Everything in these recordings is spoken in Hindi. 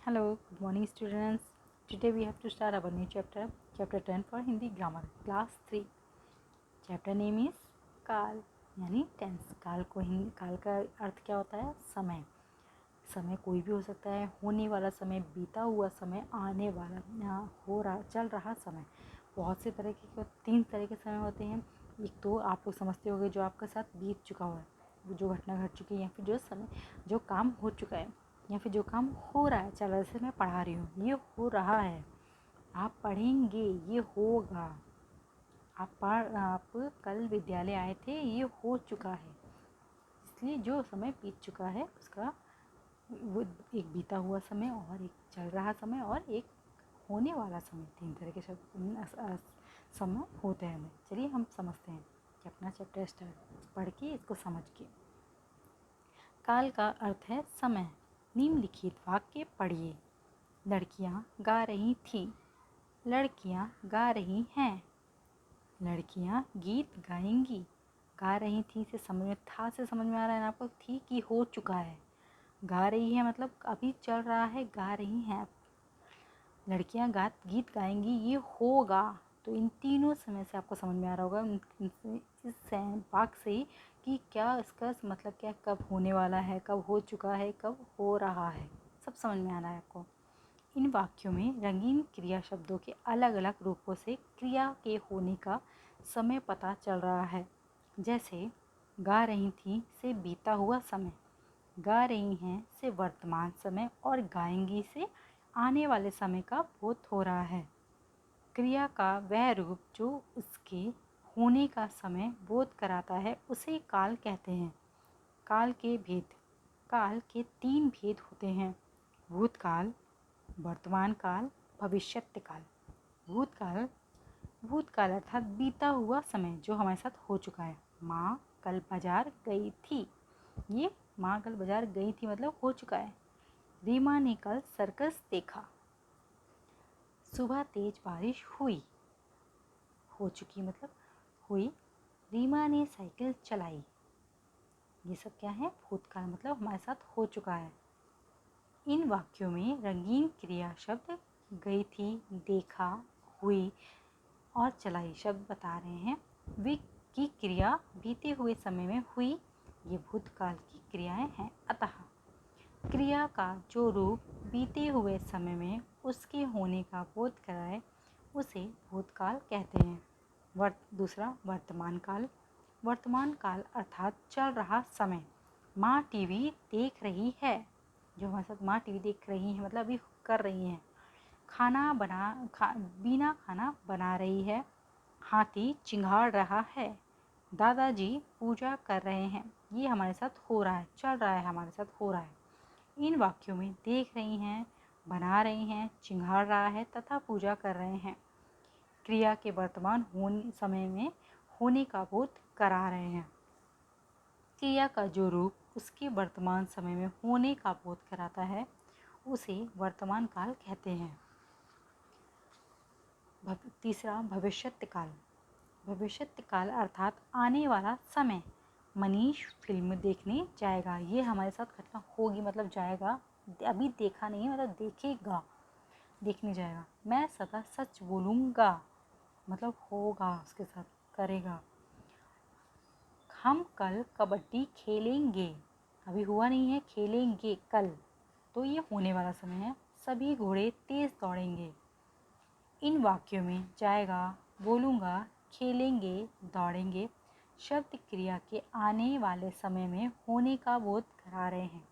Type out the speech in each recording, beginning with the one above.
Hello, good morning students. Today we have to start our new chapter, chapter 10 for Hindi grammar, class 3. Chapter name is काल यानी टेंस. काल का अर्थ क्या होता है? समय. समय कोई भी हो सकता है, होने वाला समय, बीता हुआ समय, आने वाला, हो रहा, चल रहा समय. बहुत से तरह के 3 तरह के समय होते हैं. एक तो आप लोग समझते होंगे जो आपके साथ बीत चुका हुआ है, वो जो घटना घट चुकी है, या फिर जो काम हो चुका है, या फिर जो काम हो रहा है. चल रहा है, जैसे मैं पढ़ा रही हूँ, ये हो रहा है. आप पढ़ेंगे, ये होगा. आप कल विद्यालय आए थे, ये हो चुका है. इसलिए जो समय बीत चुका है उसका वो एक बीता हुआ समय, और एक चल रहा समय, और एक होने वाला समय. 3 तरह के समय होते हैं. चलिए हम समझते हैं कि अपना चैप्टर स्टार्ट पढ़ के इसको समझ के. काल का अर्थ है समय. निम्नलिखित वाक्य पढ़िए. लड़कियां गा रही थीं. लड़कियां गा रही हैं. लड़कियां गीत गाएंगी. गा रही थी से समझ में था से समझ में आ रहा है ना आपको? थी कि हो चुका है. गा रही है मतलब अभी चल रहा है, गा रही हैं. लड़कियां गीत गाएंगी, ये होगा. तो इन तीनों समय से आपको समझ में आ रहा होगा इस वाक्य से ही कि क्या इसका मतलब क्या, कब होने वाला है, कब हो चुका है, कब हो रहा है. सब समझ में आ रहा है आपको. इन वाक्यों में रंगीन क्रिया शब्दों के अलग अलग रूपों से क्रिया के होने का समय पता चल रहा है. जैसे गा रही थी से बीता हुआ समय, गा रही हैं से वर्तमान समय, और गाएंगी से आने वाले समय का बोध हो रहा है. क्रिया का वह रूप जो उसके होने का समय बोध कराता है उसे काल कहते हैं. काल के भेद. काल के 3 भेद होते हैं: भूतकाल, वर्तमान काल, भविष्यत्य काल. भूतकाल अर्थात बीता हुआ समय जो हमारे साथ हो चुका है. माँ कल बाजार गई थी. ये माँ कल बाजार गई थी मतलब हो चुका है. रीमा ने कल सर्कस देखा. सुबह तेज बारिश हुई. हो चुकी मतलब हुई. रीमा ने साइकिल चलाई. ये सब क्या है? भूतकाल मतलब हमारे साथ हो चुका है. इन वाक्यों में रंगीन क्रिया शब्द गई थी, देखा, हुई और चलाई शब्द बता रहे हैं वे की क्रिया बीते हुए समय में हुई. ये भूतकाल की क्रियाएं हैं. अतः क्रिया का जो रूप बीते हुए समय में उसके होने का बोध कराए उसे भूतकाल कहते हैं. दूसरा वर्तमान काल. वर्तमान काल अर्थात चल रहा समय. माँ टीवी देख रही है. जो हमारे साथ माँ टीवी देख रही है मतलब अभी कर रही हैं. बीना खाना बना रही है. हाथी चिंघाड़ रहा है. दादाजी पूजा कर रहे हैं. ये हमारे साथ हो रहा है, चल रहा है, हमारे साथ हो रहा है. इन वाक्यों में देख रही हैं, बना रही हैं, चिंघाड़ रहा है तथा पूजा कर रहे हैं क्रिया के वर्तमान समय में होने का बोध करा रहे हैं. क्रिया का जो रूप उसके वर्तमान समय में होने का बोध कराता है उसे वर्तमान काल कहते हैं. तीसरा भविष्यत्य काल. भविष्यत्य काल अर्थात आने वाला समय. मनीष फिल्म देखने जाएगा. ये हमारे साथ घटना होगी मतलब जाएगा. अभी देखा नहीं है मतलब देखेगा, देखने जाएगा. मैं सदा सच बोलूँगा मतलब होगा, उसके साथ करेगा. हम कल कबड्डी खेलेंगे. अभी हुआ नहीं है, खेलेंगे कल, तो ये होने वाला समय है. सभी घोड़े तेज दौड़ेंगे. इन वाक्यों में जाएगा, बोलूँगा, खेलेंगे, दौड़ेंगे शब्द क्रिया के आने वाले समय में होने का बोध करा रहे हैं.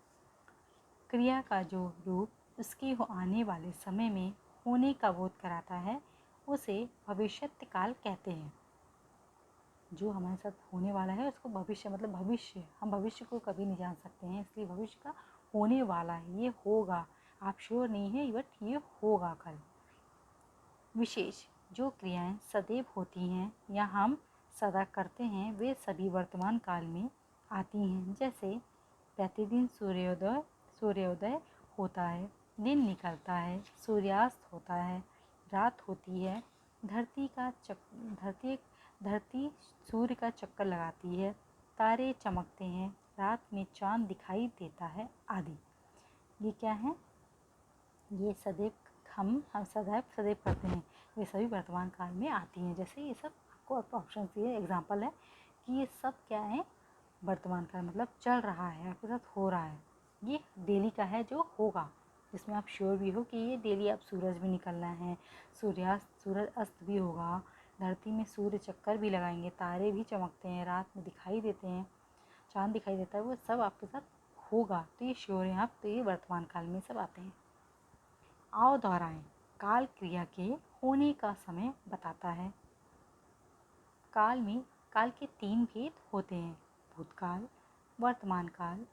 क्रिया का जो रूप उसके आने वाले समय में होने का बोध कराता है उसे भविष्यत्य काल कहते हैं. जो हमारे साथ होने वाला है उसको भविष्य मतलब भविष्य. हम भविष्य को कभी नहीं जान सकते हैं, इसलिए भविष्य का होने वाला है, ये होगा. आप श्योर नहीं है बट ये होगा कल. विशेष. जो क्रियाएं सदैव होती हैं या हम सदा करते हैं वे सभी वर्तमान काल में आती हैं. जैसे प्रतिदिन सूर्योदय होता है, दिन निकलता है, सूर्यास्त होता है, रात होती है, धरती सूर्य का चक्कर लगाती है, तारे चमकते हैं, रात में चांद दिखाई देता है आदि. ये क्या है? ये सदैव हम सदैव करते हैं, वे सभी वर्तमान काल में आती हैं। जैसे ये सब आपको ऑप्शन दिए, एग्जाम्पल है कि ये सब क्या है, वर्तमान काल मतलब चल रहा है, आपके साथ हो रहा है। ये डेली का है जो होगा, जिसमें आप श्योर भी हो कि ये डेली अब सूरज भी निकलना है, सूरज अस्त भी होगा, धरती में सूर्य चक्कर भी लगाएंगे, तारे भी चमकते हैं, रात में दिखाई देते हैं, चांद दिखाई देता है, वो सब आपके साथ होगा। तो ये श्योर है आप, तो ये वर्तमान काल में सब आते हैं। आओ दोहराएं, काल क्रिया के होने का समय बताता है। काल के 3 भेद होते हैं, भूतकाल, वर्तमान काल,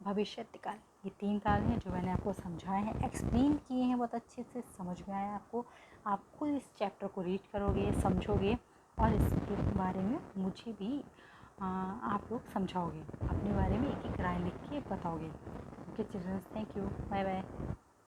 भविष्यत काल। ये 3 काल हैं जो मैंने आपको समझाए हैं, एक्सप्लेन किए हैं, बहुत अच्छे से समझ में आया आपको। आप खुद इस चैप्टर को रीड करोगे, समझोगे और इसके बारे में मुझे भी आप लोग समझाओगे, अपने बारे में एक एक राय लिख के बताओगे। Okay childrens, thank you, bye bye.